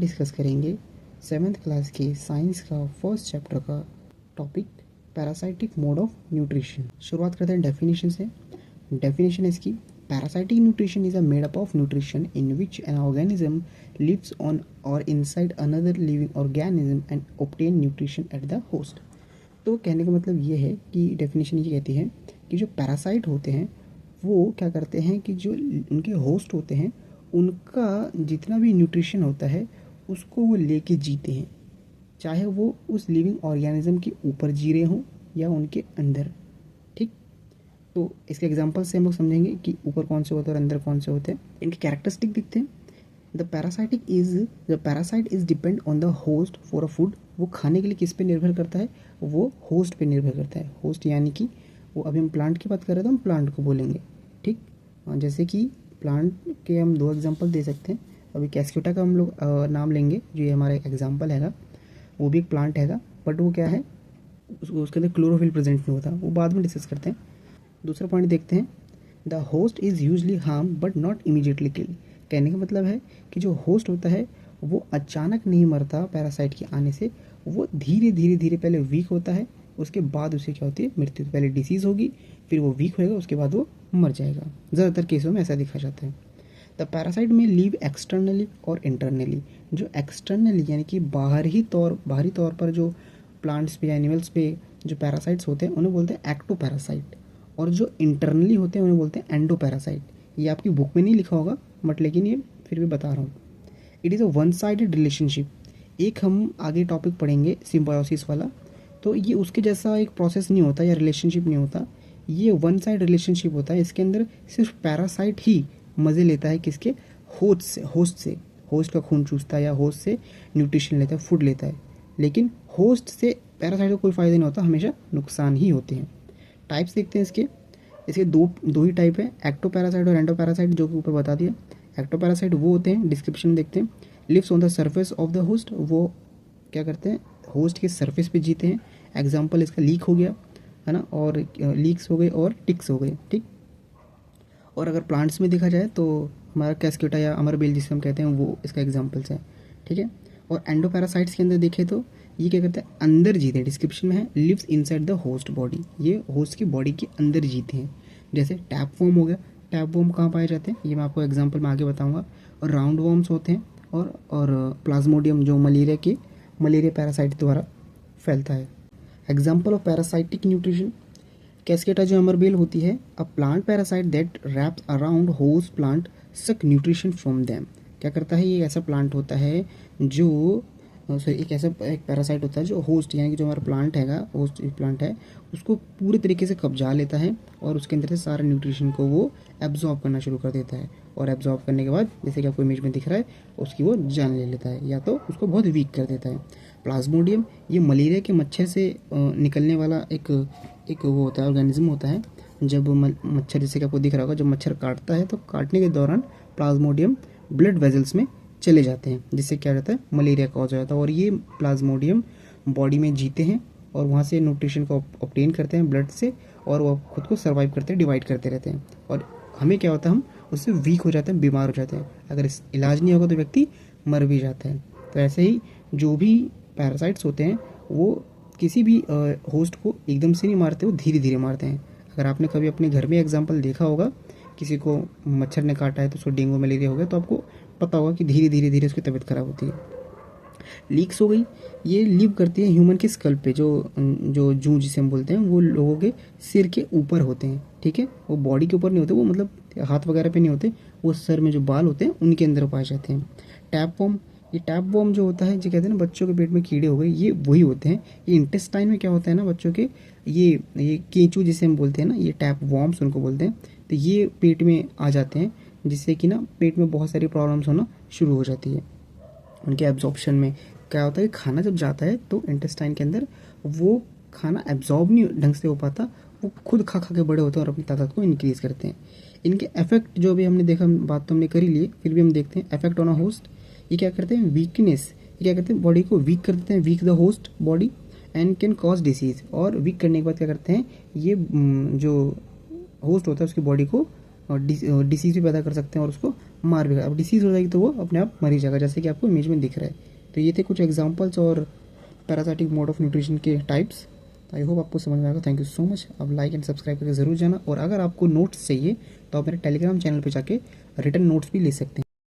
Discuss करेंगे 7th class के science का फर्स्ट चैप्टर का topic parasitic mode of nutrition. शुरुआत करते हैं डेफिनेशन से। डेफिनेशन है इसकी, parasitic nutrition is a made up of nutrition in which an organism lives on और inside another living organism and obtain nutrition at the host. तो कहने का मतलब ये है कि डेफिनेशन ये कहती है कि जो पैरासाइट होते हैं वो क्या करते हैं कि जो उनके होस्ट होते हैं उनका जितना भी न्यूट्रिशन होता है उसको वो लेके जीते हैं, चाहे वो उस लिविंग ऑर्गेनिज्म के ऊपर जी रहे हों या उनके अंदर। ठीक, तो इसके एग्जांपल से हम लोग समझेंगे कि ऊपर कौन से होते हैं और अंदर कौन से होते हैं। इनके कैरेक्टरिस्टिक दिखते हैं। The parasite is depend on the host for a food. वो खाने के लिए किस पे निर्भर करता है? वो होस्ट पे निर्भर करता है। होस्ट यानी कि वो, अभी हम प्लांट की बात कर रहे हैं तो हम प्लांट को बोलेंगे। ठीक, जैसे कि प्लांट के हम 2 एग्जांपल दे सकते हैं। अभी कैस्क्यूटा का हम लोग नाम लेंगे, जो ये हमारा एक एग्जांपल हैगा। वो भी एक प्लांट हैगा, बट वो क्या है, उसके अंदर क्लोरोफिल प्रेजेंट नहीं होता, वो बाद में डिस्कस करते हैं। दूसरा पॉइंट देखते हैं, the host is usually harm but not immediately kill. कहने का मतलब है कि जो होस्ट होता है वो अचानक नहीं मरता पैरासाइट के आने से, वो धीरे धीरे पहले वीक होता है, उसके बाद उसे क्या होती है, मृत्यु। पहले डिसीज़ होगी, फिर वो वीक होएगा, उसके बाद वो मर जाएगा। ज़्यादातर केसों में ऐसा देखा जाता है। द पैरासाइट में लीव एक्सटर्नली और इंटरनली। जो एक्सटर्नली यानी कि बाहरी तौर पर जो प्लांट्स पे या एनिमल्स पे जो पैरासाइट्स होते हैं उन्हें बोलते हैं एक्टो पैरासाइट, और जो इंटरनली होते हैं उन्हें बोलते हैं एंडो पैरासाइट। ये आपकी बुक में नहीं लिखा होगा, बट लेकिन ये फिर भी बता रहा हूँ। It is a one sided relationship. एक हम आगे टॉपिक पढ़ेंगे सिम्बायोसिस वाला, तो ये उसके जैसा एक प्रोसेस नहीं होता या रिलेशनशिप नहीं होता, ये वन साइड रिलेशनशिप होता है। इसके अंदर सिर्फ पैरासाइट ही मज़े लेता है, किसके? होस्ट से। होस्ट का खून चूसता है या होस्ट से न्यूट्रिशन लेता है, फूड लेता है, लेकिन होस्ट से पैरासाइट को कोई फ़ायदा नहीं होता, हमेशा नुकसान ही होते हैं। टाइप्स देखते हैं इसके दो ही टाइप है, एक्टो पैरासाइट और एंडो पैरासाइट, जो कि ऊपर बता दिया। एक्टो पैरासाइट वो होते हैं, डिस्क्रिप्शन देखते हैं, lives on the surface of the host. वो क्या करते हैं, होस्ट के सरफेस पे जीते हैं। एग्जाम्पल इसका लीक हो गया है ना, और लीक्स हो गए और टिक्स हो गए। ठीक, और अगर प्लांट्स में देखा जाए तो हमारा कैस्क्यूटा या अमरबेल जिसे हम कहते हैं वो इसका एग्जाम्पल्स है। ठीक है, और एंडोपैरासाइट्स के अंदर देखें तो ये क्या करते हैं, अंदर जीते हैं। डिस्क्रिप्शन में है, lives inside the host body. ये होस्ट की बॉडी के अंदर जीते हैं। जैसे टैप वॉर्म हो गया। टैप वॉर्म कहाँ पाए जाते हैं, ये मैं आपको एग्जाम्पल में आगे बताऊँगा। और राउंड वॉर्म्स होते हैं, और प्लाज्मोडियम जो मलेरिया पैरासाइट द्वारा फैलता है। Example of parasitic nutrition, cuscuta जो अमरबेल होती है, a plant parasite that wraps around host plant suck nutrition from them. क्या करता है, ये ऐसा प्लांट होता है जो एक पैरासाइट होता है जो होस्ट यानी कि जो हमारा प्लांट हैगा, होस्ट प्लांट है, उसको पूरे तरीके से कब्जा लेता है और उसके अंदर से सारा न्यूट्रिशन को वो एब्जॉर्ब करना शुरू कर देता है। और एब्जॉर्ब करने के बाद, जैसे कि आपको इमेज में दिख रहा है, उसकी वो जान ले लेता है या तो उसको बहुत वीक कर देता है। प्लाज्मोडियम ये मलेरिया के मच्छर से निकलने वाला एक वो होता है, ऑर्गेनिज्म होता है। जब मच्छर, जैसे कि आपको दिख रहा होगा, जब मच्छर काटता है तो काटने के दौरान प्लाज्मोडियम ब्लड वेजल्स में चले जाते हैं, जिससे क्या रहता है, मलेरिया कॉज हो जाता है। और ये प्लाज्मोडियम बॉडी में जीते हैं और वहाँ से न्यूट्रिशन को ऑब्टेन करते हैं ब्लड से, और वो खुद को सर्वाइव करते हैं, डिवाइड करते रहते हैं। और हमें क्या होता है, हम उससे वीक हो जाते हैं, बीमार हो जाते हैं। अगर इस इलाज नहीं होगा तो व्यक्ति मर भी जाता है। तो ऐसे ही जो भी पैरासाइट्स होते हैं वो किसी भी होस्ट को एकदम से नहीं मारते, वो धीरे धीरे मारते हैं। अगर आपने कभी अपने घर में एग्जाम्पल देखा होगा, किसी को मच्छर ने काटा है तो उसको डेंगू मलेरिया हो गया, तो आपको पता होगा कि धीरे धीरे उसकी तबीयत खराब होती है। लीक्स हो गई, ये लिव करती है ह्यूमन के स्कल पे, जो जूं जिसे हम बोलते हैं, वो लोगों के सिर के ऊपर होते हैं। ठीक है, वो बॉडी के ऊपर नहीं होते, वो मतलब हाथ वगैरह पे नहीं होते, वो सर में जो बाल होते हैं उनके अंदर पाए जाते हैं। टैप वॉर्म, ये टैप वॉर्म जो होता है, जो कहते हैं ना बच्चों के पेट में कीड़े हो गए, ये वही होते हैं। ये इंटेस्टाइन में क्या होता है ना बच्चों के, ये केंचू जिसे हम बोलते हैं ना, ये टैप वॉर्म्स उनको बोलते हैं। तो ये पेट में आ जाते हैं, जिससे कि ना पेट में बहुत सारी प्रॉब्लम्स होना शुरू हो जाती है। उनके एब्जॉर्प्शन में क्या होता है, खाना जब जाता है तो इंटेस्टाइन के अंदर वो खाना एब्जॉर्ब नहीं ढंग से हो पाता, वो खुद खा के बड़े होते हैं और अपनी ताकत को इंक्रीज करते हैं। इनके इफेक्ट जो भी हमने देखा, बात तो हमने कर ही ली, फिर भी हम देखते हैं इफेक्ट ऑन अ होस्ट। ये क्या करते हैं, वीकनेस, ये क्या करते हैं, बॉडी को वीक कर देते हैं, weak the host body and can cause disease. और वीक करने के बाद क्या करते हैं, ये जो होस्ट होता है उसकी बॉडी को डिसीज भी पैदा कर सकते हैं और उसको मार भी, अब डिसीज़ हो जाएगी तो वो अपने आप मर ही जाएगा, जैसे कि आपको इमेज में दिख रहा है। तो ये थे कुछ एग्जांपल्स और पैरासाइटिक मोड ऑफ न्यूट्रिशन के टाइप्स। आई होप आपको समझ में आएगा। Thank you so much. आप लाइक एंड सब्सक्राइब करके ज़रूर जाना, और अगर आपको नोट्स चाहिए तो आप मेरे टेलीग्राम चैनल पे जाके रिटर्न नोट्स भी ले सकते हैं।